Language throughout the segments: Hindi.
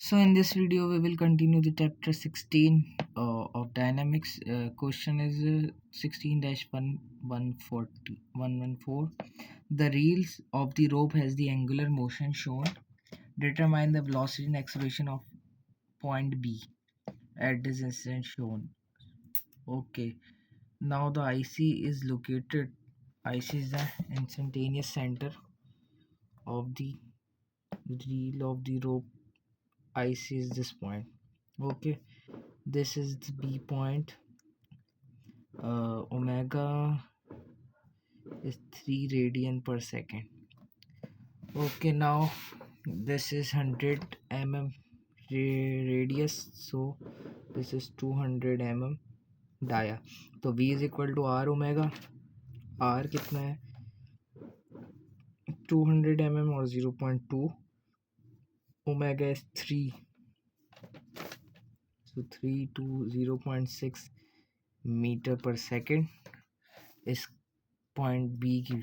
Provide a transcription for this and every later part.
So in this video we will continue the chapter 16 of dynamics. Question is 16-1114. The reels of the rope has the angular motion shown. Determine the velocity and acceleration of point B at this instant shown. Okay. Now the IC is located. IC is the instantaneous center of the reel of the rope. IC is this point. Okay. This is the B point. Omega is 3 radian per second. Okay, now this is 100 mm radius, so this is 200 mm dia. तो V is equal to R omega. R कितना है 200 mm और 0.2. Omega is 3, so 3 to 0.6 metre per second. इस पॉइंट बी की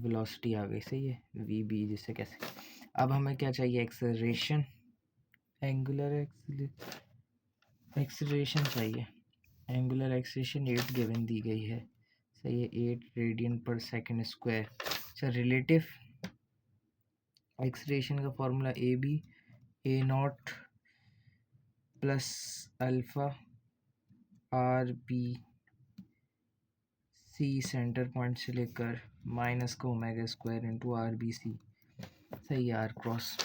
वेलोसिटी आ गई. सही है, वी बी. जिससे कैसे अब हमें क्या चाहिए, एक्सेलरेशन, एंगुलर एक्सेलरेशन चाहिए. एंगुलर एक्सेलरेशन 8 गिवन दी गई है. सही है, 8 रेडियन पर सेकेंड स्क्वायर. अच्छा, रिलेटिव एक्सेलरेशन का formula A B A naught plus alpha R B C center point से लेकर माइनस का omega square into R B C. सही है, आर क्रॉस.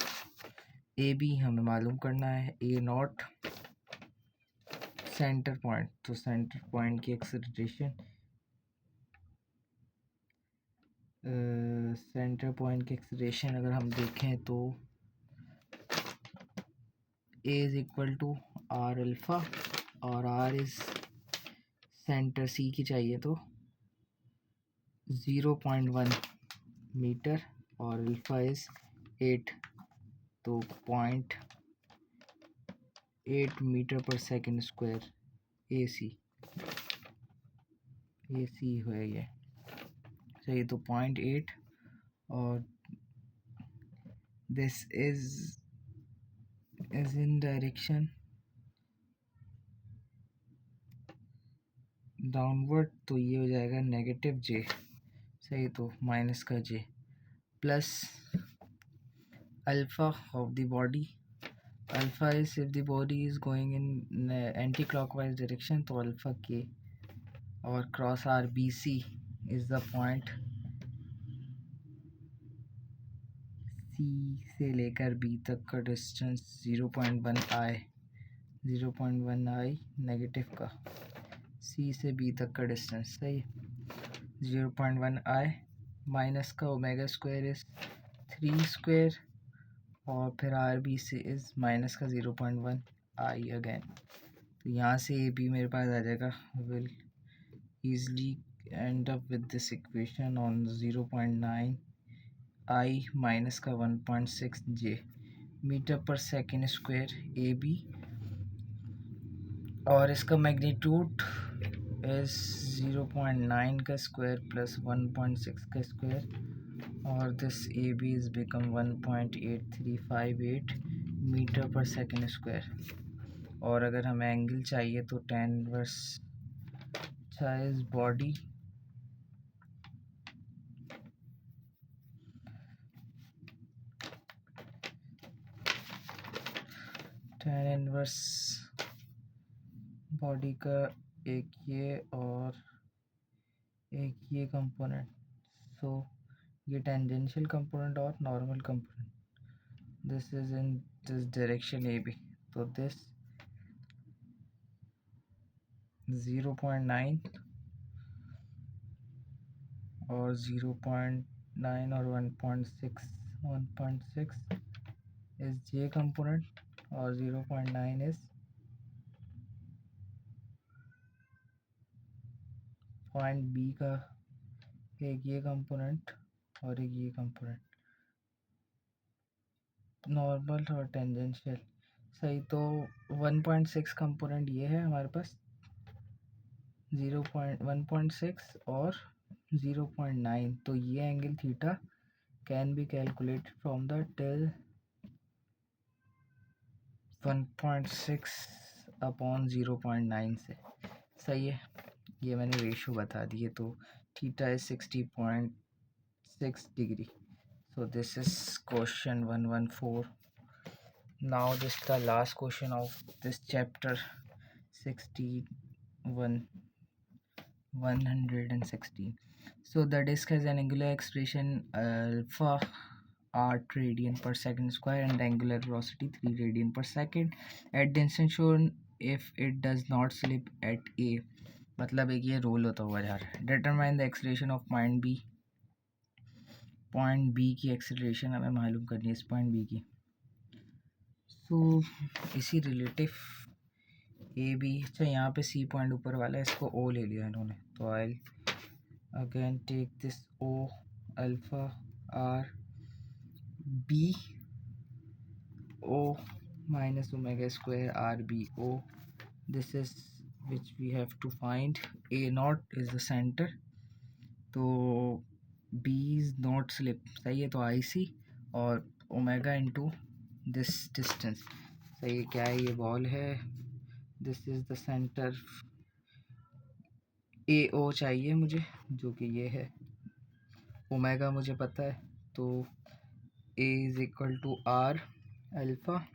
ए बी हमें मालूम करना है. ए नॉट सेंटर पॉइंट, तो सेंटर पॉइंट की एक्सेलरेशन सेंटर पॉइंट की एक्सेलरेशन अगर हम देखें तो a is equal to r alpha और आर इज सेंटर सी की चाहिए तो 0.1 मीटर और अल्फ़ा इज 8, तो 0.8 मीटर पर सेकेंड स्क्वायर ए सी है ये. सही, तो 0.8 और this is in direction downward, तो ये हो जाएगा नेगेटिव जे. सही, तो माइनस का j plus alpha of the body. Alpha is if the body is going in anti clockwise direction, तो अल्फा के और cross r B C is the point C से लेकर बी तक का डिस्टेंस 0.1 आई नेगेटिव का. सी से बी तक का डिस्टेंस. सही, 0.1 आई माइनस का ओमेगा स्क्वायर इज 3 स्क्वायर और फिर आर बी से इज माइनस का 0.1 आई अगेन. तो यहाँ से ए बी मेरे पास आ जाएगा. Will easily and up with this equation on 0.9 I minus का 1.6 जे metre per second square A B, और इसका मैग्नीट्यूड इज 0.9 का स्क्वायर प्लस 1.6 का स्क्वायर, और this A B is become 1.8358 metre per second square. और अगर हमें एंगल चाहिए तो tan inverse size body tan inverse body का एक ये और एक ये कंपोनेंट. सो ये टेंजेंशियल कंपोनेंट और normal component. This is in this direction A B, तो दिस 0.9 और 0.9 और 1.6 इज जे कंपोनेंट और 0.9 इज पॉइंट बी का एक ये कंपोनेंट और एक ये कंपोनेंट, नॉर्मल और टेंजेंशियल. सही, तो 1.6 कंपोनेंट ये है हमारे पास, 1.6 और 0.9. तो ये angle theta can be calculated from the tail 1.6 upon 0.9 से। सही है, ये मैंने रेशो बता दिए। तो theta is 60.6 degree. So this is question 114. Now this is the last question of this chapter 116. So the disk has an angular expression alpha r radian per second square and angular velocity 3 radian per second at the instant shown if it does not slip at a. मतलब एक ये रोल होता हुआ जा रहा है। Determine the acceleration of point B की एक्सेलरेशन हमें मालूम करनी है इस पॉइंट बी की। सो इसी रिलेटिव ए बी, अच्छा यहाँ पे सी पॉइंट ऊपर वाला है, इसको ओ ले लिया इन्होंने। तो I again take this O alpha R B O minus omega square RBO. This is which we have to find. A naught is the center, तो B is not slip, सही है। तो IC और ओमेगा इंटू दिस डिस्टेंस, सही है। क्या है, ये बॉल है, this is the centre. AO चाहिए मुझे, जो कि ये है। ओमेगा मुझे पता है, तो A is equal to R alpha.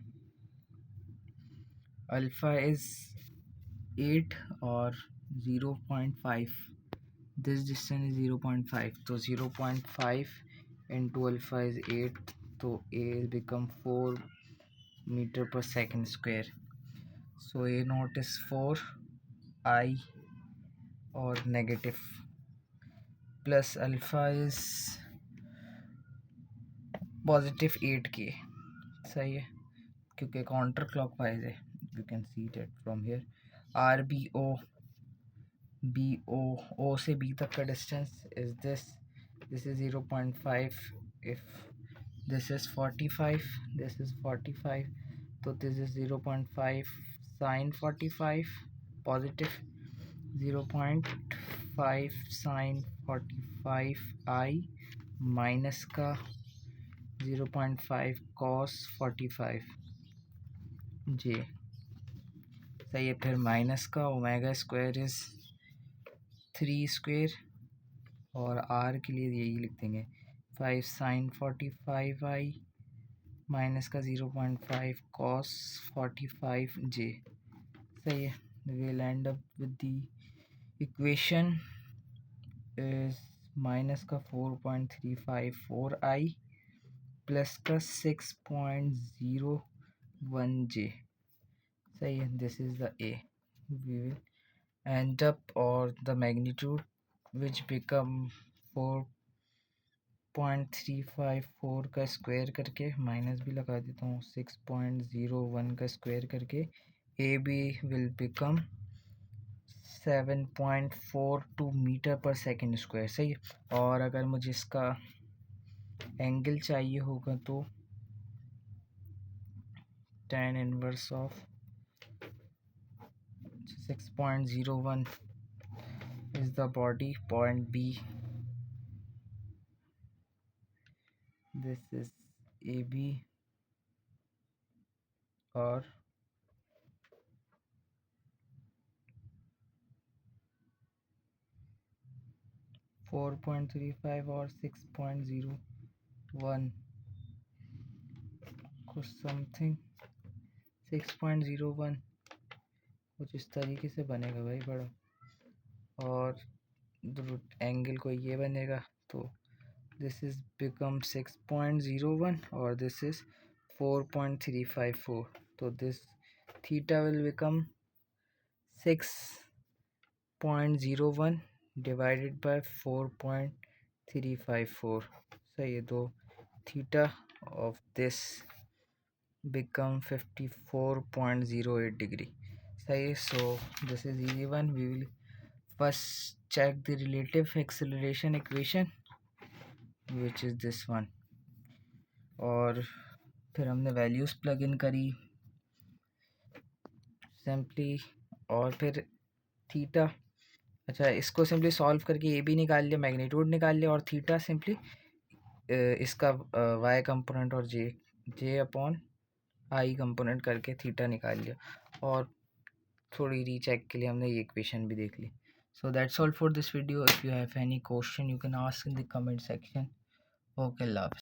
Alpha is 8 और 0.5, दिस डिस्टेंस इज 0.5, तो 0.5 इंटू अल्फा इज 8, तो a become 4 metre per second square. So a naught is 4 i और negative plus alpha is positive 8K, सही है, क्योंकि काउंटर क्लॉकवाइज है। You can see that from here. R B O O से बी तक का distance is this is 0.5। If this is 45, this is 45, तो this is 0.5 sine 45 positive, 0.5 sine 45 i minus का 0.5 कॉस 45 जे, सही है। फिर माइनस का ओमेगा स्क्वायर इज 3 स्क्वायर, और आर के लिए यही लिख देंगे 5 साइन 45 आई माइनस का 0.5 कॉस 45 जे, सही है। Will end up with the equation is minus का 4.354 आई प्लस का 6.01 जे, सही है। This is the A. We will end up और द मैग्नीट्यूड which become 4.354 का स्क्वायर करके, माइनस भी लगा देता हूँ, 6.01 का स्क्वायर करके A B will become 7.42 metre per second square, सही है। और अगर मुझे इसका एंगल चाहिए होगा तो tan inverse of 6.01 is the body point B. This is AB or 4.35 और 6.01 कुछ समथिंग 6.01 कुछ इस तरीके से बनेगा भाई बड़ा, और एंगल को ये बनेगा, तो दिस इज बिकम 6.01 और दिस इज 4.354, तो this theta will become 6.01 divided by 4.354, सही है। तो theta of this become 54.08 degree, सही है। So this is easy one. We will first check the relative acceleration equation which is this one, और फिर हमने वैल्यूज़ प्लग इन करी सिंपली, और फिर थीटा, अच्छा इसको सिंपली सॉल्व करके ए बी निकाल लिया, मैग्नीट्यूड निकाल लिया, और थीटा सिंपली इसका वाई कंपोनेंट और जे अपॉन आई कंपोनेंट करके थीटा निकाल लिया, और थोड़ी रीचेक के लिए हमने ये इक्वेशन भी देख ली. So that's all for this video. If you have any question, you can ask in the comment section. Okay, love.